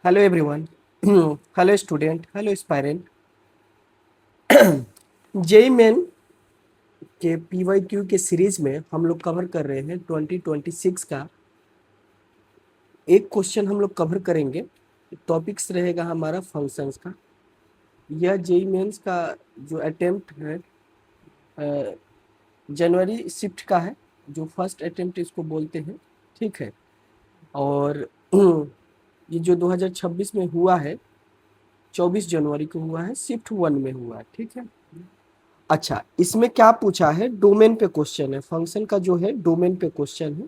Hello everyone. Hello student, hello aspirant. JEE Main के PYQ के series में हम लोग कवर कर रहे हैं 2026 का एक क्वेश्चन हम लोग कवर करेंगे। टॉपिक्स रहेगा हमारा फंक्शंस का। यह जेई मेंस का जो अटेम्प्ट है जनवरी शिफ्ट का है, जो फर्स्ट अटेम्प्ट इसको बोलते हैं। ठीक है। और ये जो 2026 में हुआ है, 24 जनवरी को हुआ है, शिफ्ट 1 में हुआ है। ठीक है। अच्छा, इसमें क्या पूछा है? डोमेन पे क्वेश्चन है। फंक्शन का जो है डोमेन पे क्वेश्चन है।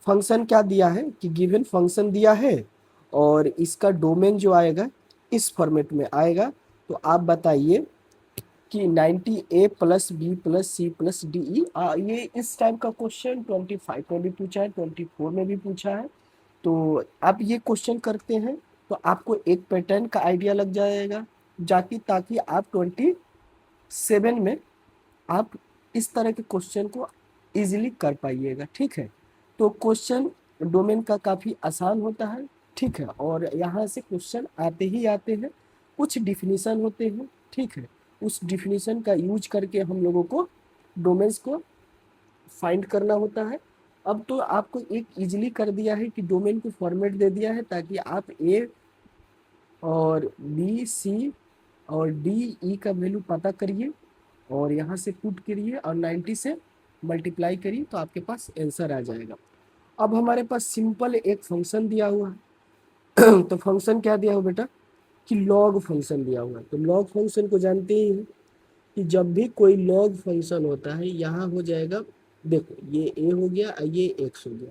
फंक्शन क्या दिया है कि गिवन फंक्शन दिया है और इसका डोमेन जो आएगा इस फॉर्मेट में आएगा। तो आप बताइए कि 90a plus B plus C plus D E, ये इस टाइप का क्वेश्चन 25 में भी पूछा है, 24 में भी पूछा है। तो आप ये क्वेश्चन करते हैं तो आपको एक पैटर्न का आइडिया लग जाएगा जाकि ताकि आप 27 में आप इस तरह के क्वेश्चन को इजीली कर पाइएगा। ठीक है। तो क्वेश्चन डोमेन का काफ़ी आसान होता है। ठीक है। और यहाँ से क्वेश्चन आते ही आते हैं, कुछ डिफिनीशन होते हैं। ठीक है। उस डिफिनीशन का यूज करके हम लोगों को डोमेन्स को फाइंड करना होता है। अब तो आपको एक इजीली कर दिया है कि डोमेन को फॉर्मेट दे दिया है ताकि आप ए और बी सी और डी ई का वैल्यू पता करिए और यहाँ से पुट करिए और 90 से मल्टीप्लाई करिए तो आपके पास आंसर आ जाएगा। अब हमारे पास सिंपल एक फंक्शन दिया हुआ है। तो फंक्शन क्या दिया हुआ बेटा कि लॉग फंक्शन दिया हुआ है। तो लॉग फंक्शन को जानते ही हैं कि जब भी कोई लॉग फंक्शन होता है यहाँ हो जाएगा, देखो ये ए हो गया और ये एक्स हो गया।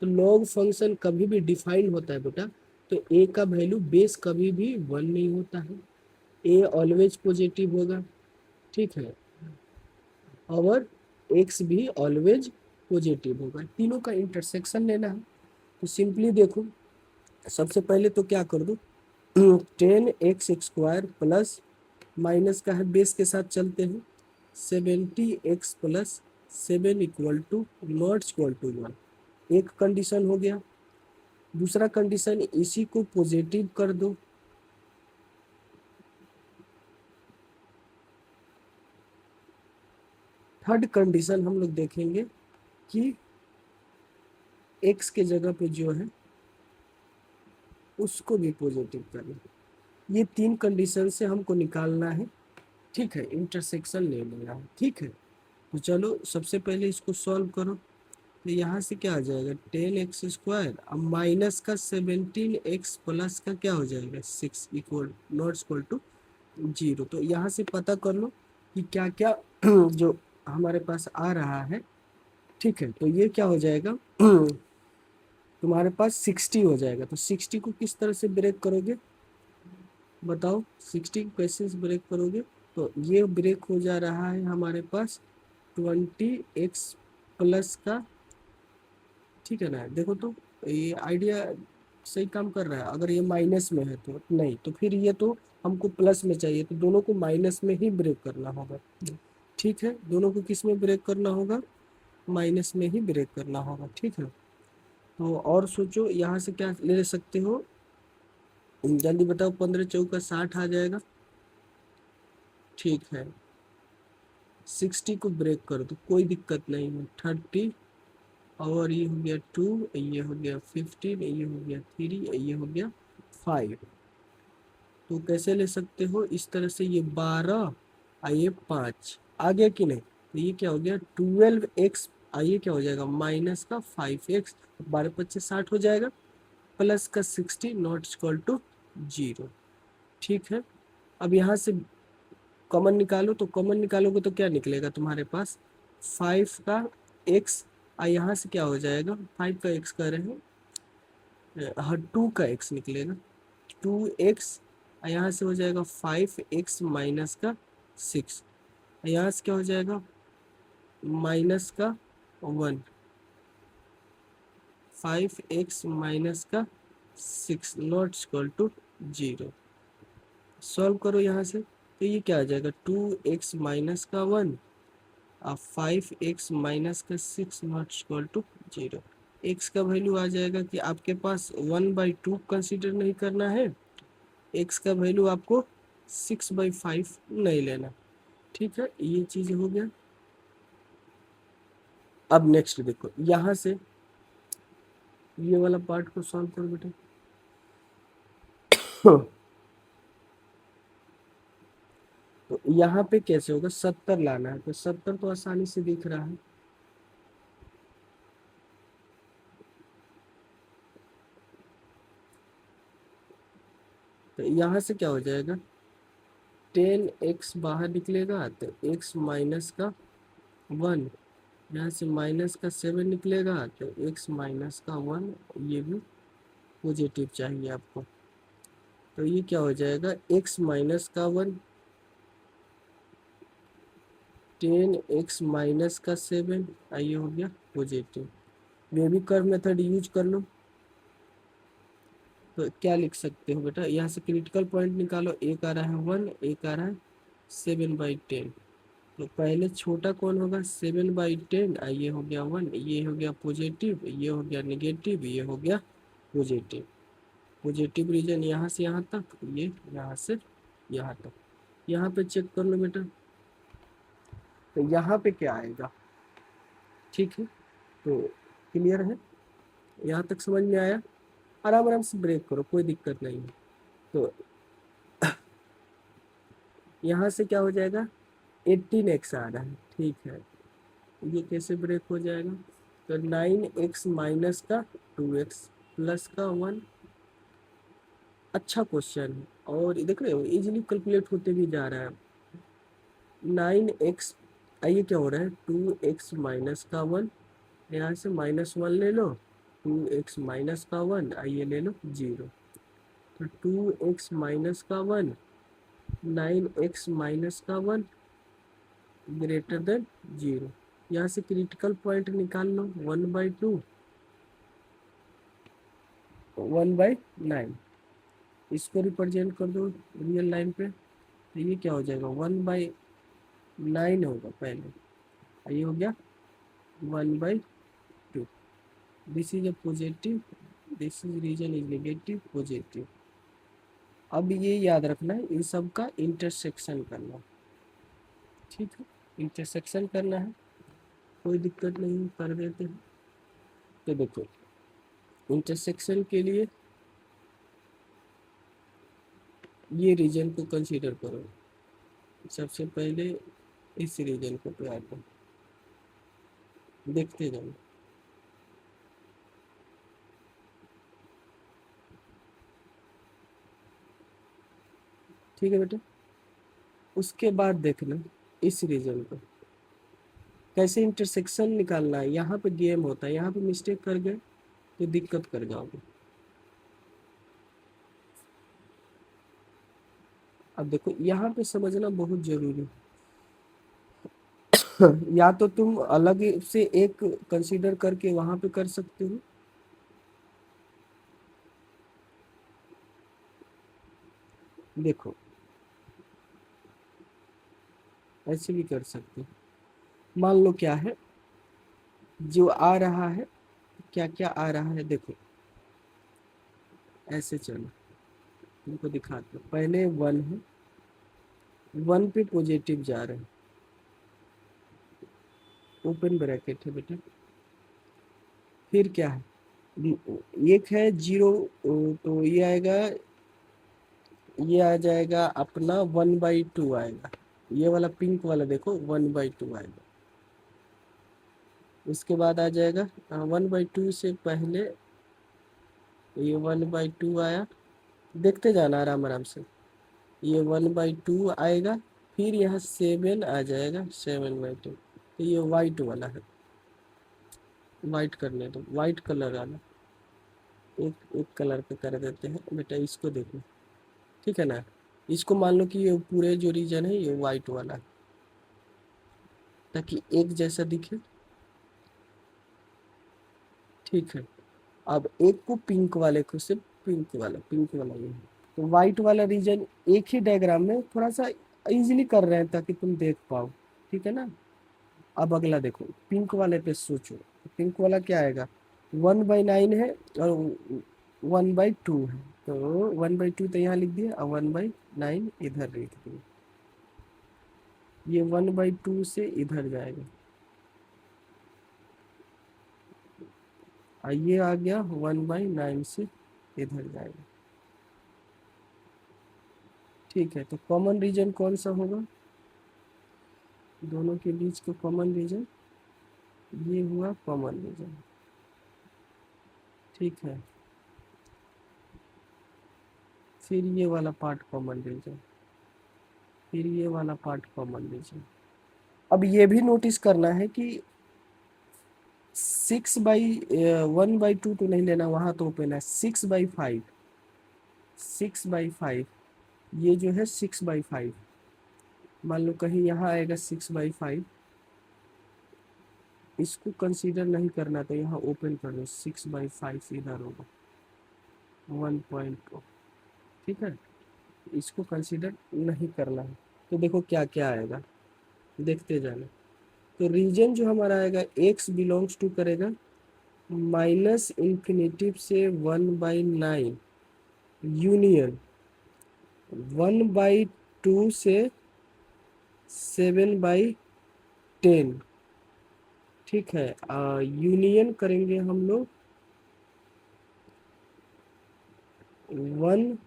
तो लॉग फंक्शन कभी भी डिफाइन होता है बेटा, तो ए का वैल्यू बेस कभी भी 1 नहीं होता है। ए ऑलवेज पॉजिटिव होगा। ठीक है। और एक्स भी ऑलवेज पॉजिटिव होगा। तीनों का इंटरसेक्शन लेना है। तो सिंपली देखो, सबसे पहले तो क्या कर दो, 10x² प्लस माइनस का है बेस के साथ चलते हैं 70x plus 7 equal to not equal to 1। एक कंडीशन हो गया। दूसरा कंडीशन, इसी को पॉजिटिव कर दो। थर्ड कंडीशन हम लोग देखेंगे कि एक्स के जगह पे जो है उसको भी पॉजिटिव करना। ये तीन कंडीशन से हमको निकालना है। ठीक है। इंटरसेक्शन ले लेना है। ठीक है। तो चलो सबसे पहले इसको सॉल्व करो। तो यहाँ से क्या आ जाएगा 10x² अब माइनस का 17x प्लस का क्या हो जाएगा 6 इक्वल नॉट इक्वल टू 0। तो यहाँ से पता कर लो कि क्या क्या जो हमारे पास आ रहा है। ठीक है। तो ये क्या हो जाएगा तुम्हारे पास 60 हो जाएगा। तो 60 को किस तरह से ब्रेक करोगे बताओ? 60 को कैसे ब्रेक करोगे? तो ये ब्रेक हो जा रहा है हमारे पास 20x प्लस का। ठीक है ना? देखो तो ये आइडिया सही काम कर रहा है। अगर ये माइनस में है तो नहीं, तो फिर ये तो हमको प्लस में चाहिए, तो दोनों को माइनस में ही ब्रेक करना होगा। ठीक है। दोनों को किस में ब्रेक करना होगा? माइनस में ही ब्रेक करना होगा। ठीक है। तो और सोचो यहाँ से क्या ले सकते हो, जल्दी बताओ। 15 चौका 60 आ जाएगा। ठीक है। 60 को ब्रेक कर दो, कोई दिक्कत नहीं है। 30 और ये हो गया 2, ये हो गया 15, ये हो गया 3, ये हो गया 5। तो कैसे ले सकते हो इस तरह से, ये 12 और ये 5 आ गया कि नहीं? तो ये क्या हो गया 12x, आइए क्या हो जाएगा माइनस का 5x, 12×5 = 60 हो जाएगा, प्लस का 60 नॉट इक्वल टू 0। ठीक है। अब यहाँ से कॉमन निकालो। तो कॉमन निकालोगे तो क्या निकलेगा तुम्हारे पास 5 का x, और यहाँ से क्या हो जाएगा 5 का x कर रहे हैं, हाँ 2 का x निकलेगा 2x, यहाँ से हो जाएगा 5x माइनस का 6, यहाँ से क्या हो जाएगा माइनस का 1, 5x माइनस का 6 नॉट इक्वल टू 0। सॉल्व करो यहाँ से। तो ये क्या आ जाएगा 2x माइनस का 1 और 5x माइनस का 6 नॉट इक्वल टू 0। एक्स का वैल्यू आ जाएगा कि आपके पास 1/2 कंसिडर नहीं करना है, एक्स का वैल्यू आपको 6/5 नहीं लेना। ठीक है, ये चीज़ हो गया। अब नेक्स्ट देखो, यहाँ से ये वाला पार्ट को सॉल्व करो बेटा। तो यहाँ पे कैसे होगा, 70 लाना है, तो 70 तो आसानी से दिख रहा है। तो यहाँ से क्या हो जाएगा, 10x बाहर निकलेगा तो x माइनस का 1, यहाँ से माइनस का 7 निकलेगा तो x माइनस का 1, ये भी पॉजिटिव चाहिए आपको। तो ये क्या हो जाएगा, x माइनस का 1, 10x माइनस का 7, ये हो गया पॉजिटिव। ये भी कर्व मेथड यूज कर लो। तो क्या लिख सकते हो बेटा, यहाँ से क्रिटिकल पॉइंट निकालो, एक आ रहा है 1, एक आ रहा है 7/10। तो पहले छोटा कौन होगा, 7/10, ये हो गया 1, ये हो गया पॉजिटिव, ये हो गया निगेटिव, ये हो गया पॉजिटिव। पॉजिटिव रीजन यहाँ से यहाँ तक, ये यहाँ से यहाँ तक। यहाँ पे चेक कर लो बेटा, तो यहाँ पे क्या आएगा। ठीक है, तो क्लियर है, यहाँ तक समझ में आया। आराम आराम से ब्रेक करो, कोई दिक्कत नहीं है। तो यहाँ से क्या हो जाएगा, 18x आ रहा है। ठीक है, ये कैसे ब्रेक हो जाएगा, तो 9x माइनस का 2x प्लस का 1। अच्छा क्वेश्चन है, और देख रहे हो इजीली कैलकुलेट होते भी जा रहा है। 9x, आइए क्या हो रहा है, 2x माइनस का 1, यहाँ से -1 ले लो, 2x माइनस का 1, आइए ले लो 0। तो 2x माइनस का 1, 9x माइनस का 1 ग्रेटर देन 0। यहाँ से क्रिटिकल पॉइंट निकाल लो, 1/2, 1/9, इसको रिप्रेजेंट कर दो रियल लाइन पे। तो ये क्या हो जाएगा, 1/9 होगा पहले, ये हो गया 1/2। This is a positive, this is reason is negative positive. अब ये याद रखना है, इन सब का इंटरसेक्शन करना। ठीक है, इंटरसेक्शन करना है, कोई दिक्कत नहीं, कर देते हैं। तो देखो, इंटरसेक्शन के लिए ये रीजन को कंसीडर करो। सबसे पहले इस रीजन को प्यार करो, देखते जाओ। ठीक है बेटा, उसके बाद देखना इस रीजन को कैसे इंटरसेक्शन निकालना है। यहाँ पे गेम होता है, यहाँ पे मिस्टेक कर गए तो दिक्कत कर जाओगे। अब देखो, यहाँ पे समझना बहुत जरूरी है। या तो तुम अलग से एक कंसीडर करके वहां पे कर सकते हो, देखो ऐसे भी कर सकते हो। मान लो क्या है, जो आ रहा है, क्या क्या आ रहा है देखो, ऐसे चलो तुमको दिखाते हो। पहले 1 है, 1 पे पॉजिटिव जा रहे हैं, ओपन ब्रैकेट है बेटा। फिर क्या है, एक है 0, तो ये आएगा, ये आ जाएगा अपना 1/2 आएगा। ये वाला पिंक वाला देखो 1/2 आएगा। उसके बाद आ जाएगा 1/2 से पहले ये 1/2 आया, देखते जाना आराम आराम से। ये 1/2 आएगा, फिर यहाँ 7 आ जाएगा, 7/2। तो ये वाइट वाला है, वाइट करने दो, वाइट कलर वाला। एक एक कलर पे कर देते हैं बेटा, इसको देखो। ठीक है ना, इसको मान लो कि ये पूरे जो रीजन है ये वाइट वाला है, ताकि एक जैसा दिखे। ठीक है, अब एक को पिंक वाले को सिर्फ पिंक वाला ये है। तो वाइट वाला रीजन एक ही डायग्राम में थोड़ा सा इजीली कर रहे हैं ताकि तुम देख पाओ। ठीक है ना, अब अगला देखो, पिंक वाले पे सोचो, पिंक वाला क्या आएगा, 1/9 है और 1/2 है, तो 1/2 तो यहाँ लिख दिया और 1/9 इधर लिख दिया। ये 1/2 से इधर जाएगा और ये आ गया 1/9 से इधर जाएगा। ठीक है, तो कॉमन रीजन कौन सा होगा? दोनों के बीच का कॉमन रीजन ये हुआ कॉमन रीजन। ठीक है, फिर ये वाला पार्ट कॉमन रीजन, फिर ये वाला पार्ट कॉमन रीजन। अब ये भी नोटिस करना है कि 1/2 तो नहीं लेना, वहाँ तो ओपन है। 6/5, 6/5, ये जो है 6/5, मान लो कहीं यहाँ आएगा 6/5, इसको कंसीडर नहीं करना तो यहाँ ओपन कर दो, 6/5 इधर होगा 1.2। ठीक है, इसको कंसीडर नहीं करना है। तो देखो क्या क्या आएगा, देखते जाना। तो रीजन जो हमारा आएगा x बिलोंग्स टू करेगा -इन्फिनेटिव से 1/9 यूनियन 1/2 से 7/10। ठीक है, यूनियन करेंगे हम लोग 1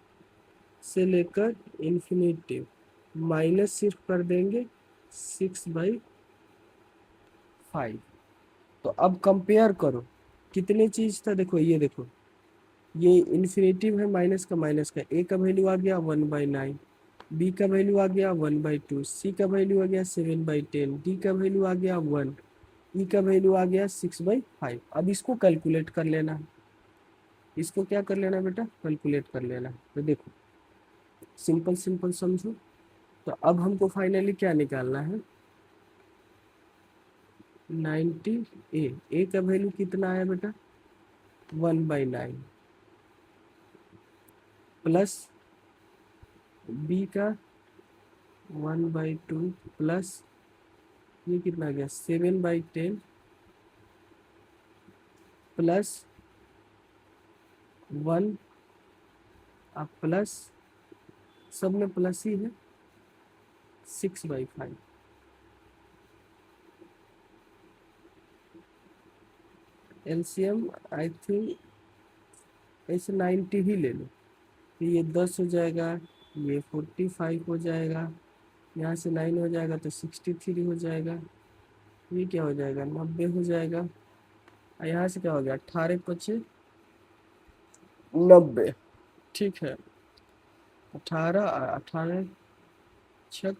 से लेकर इन्फिनेटिव, माइनस सिर्फ कर देंगे 6/5। तो अब कंपेयर करो कितने चीज था, देखो ये देखो, ये इन्फिनेटिव है, माइनस का माइनस का, ए का वैल्यू आ गया 1/9, बी का वैल्यू आ गया 1/2, सी का वैल्यू आ गया 7/10, डी का वैल्यू आ गया 1, ई का वैल्यू आ गया 6/5। अब इसको कैलकुलेट कर लेना है, इसको क्या कर लेना बेटा, कैलकुलेट कर लेना। तो देखो सिंपल सिंपल समझो। तो अब हमको फाइनली क्या निकालना है, 90 ए का वैल्यू कितना आया बेटा 1/9 प्लस बी का 1/2 प्लस ये कितना आ गया 7/10 प्लस 1 अब प्लस सब में प्लस ही है 6/5। एलसीएम आई थिंक ऐसे 90 ही ले लो, तो ये 10 हो जाएगा, ये 45 हो जाएगा, यहाँ से 9 हो जाएगा तो 63 हो जाएगा, ये क्या हो जाएगा 90 हो जाएगा, और यहाँ से क्या हो गया 18 × 90। ठीक है, 18 छक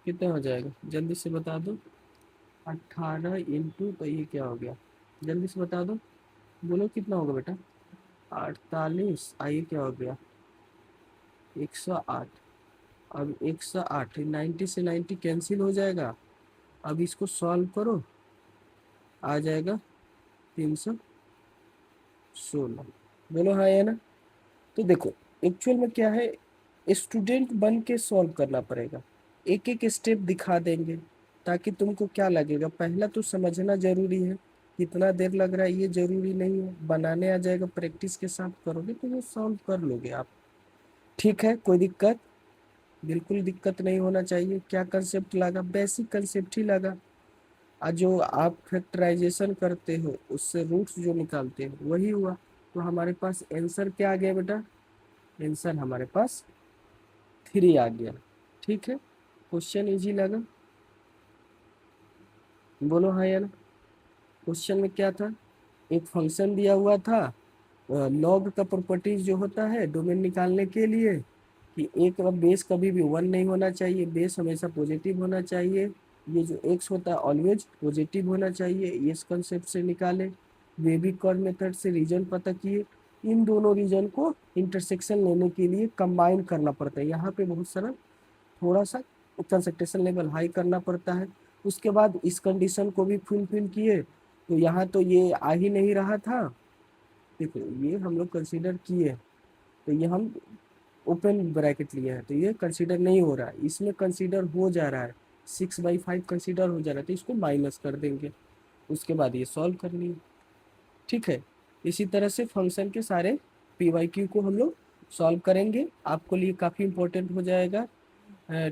कितना हो जाएगा, जल्दी से बता दो। 18 इंटू, तो ये क्या हो गया, जल्दी से बता दो, बोलो कितना होगा बेटा 48, आइए क्या हो गया 108। अब 108, 90 से 90 कैंसिल हो जाएगा। अब इसको सॉल्व करो, आ जाएगा 316। बोलो हाँ या ना। तो देखो एक्चुअल में क्या है, स्टूडेंट बन के सॉल्व करना पड़ेगा, एक एक स्टेप दिखा देंगे, ताकि तुमको क्या लगेगा, पहला तो समझना जरूरी है, कितना देर लग रहा है ये जरूरी नहीं है, बनाने आ जाएगा, प्रैक्टिस के साथ करोगे तो वो सॉल्व कर लोगे आप। ठीक है, कोई दिक्कत, बिल्कुल दिक्कत नहीं होना चाहिए। क्या कंसेप्ट लगा, बेसिक कंसेप्ट ही लगा। और जो आप फैक्टराइजेशन करते हो उससे रूट्स जो निकालते हो वही हुआ। तो हमारे पास आंसर क्या आ गया बेटा, आंसर हमारे पास 3 आ गया। ठीक है, क्वेश्चन इजी लगा, बोलो हाँ या ना। क्वेश्चन में क्या था, एक फंक्शन दिया हुआ था, लॉग का प्रॉपर्टीज जो होता है डोमेन निकालने के लिए, कि एक बेस कभी भी 1 नहीं होना चाहिए, बेस हमेशा पॉजिटिव होना चाहिए, ये जो x होता है ऑलवेज पॉजिटिव होना चाहिए, इस कंसेप्ट से निकाले। बेबी कॉर्ड मेथड से रीजन पता किए, इन दोनों रीजन को इंटरसेक्शन लेने के लिए कंबाइन करना पड़ता है, यहाँ पे बहुत सारा थोड़ा सा कंसंट्रेशन लेवल हाई करना पड़ता है। उसके बाद इस कंडीशन को भी फुलफिल किए, तो यहाँ तो ये आ ही नहीं रहा था, देखो ये हम लोग कंसीडर किए, तो ये हम ओपन ब्रैकेट लिया है, तो ये कंसीडर नहीं हो रहा है, इसमें कंसीडर हो जा रहा है, 6/5 कंसीडर हो जा रहा है, तो इसको माइनस कर देंगे, उसके बाद ये सॉल्व कर लिए। ठीक है। इसी तरह से फंक्शन के सारे PYQ को हम लोग सॉल्व करेंगे। आपको लिए काफ़ी इंपॉर्टेंट हो जाएगा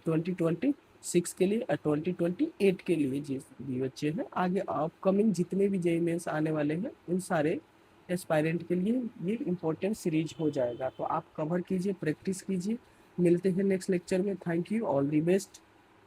2026 के लिए और 2028 के लिए जिस भी बच्चे हैं, आगे अपकमिंग जितने भी जेईई मेंस आने वाले हैं उन सारे एस्पायरेंट के लिए ये इम्पोर्टेंट सीरीज हो जाएगा। तो आप कवर कीजिए, प्रैक्टिस कीजिए। मिलते हैं नेक्स्ट लेक्चर में। Thank you, all the best.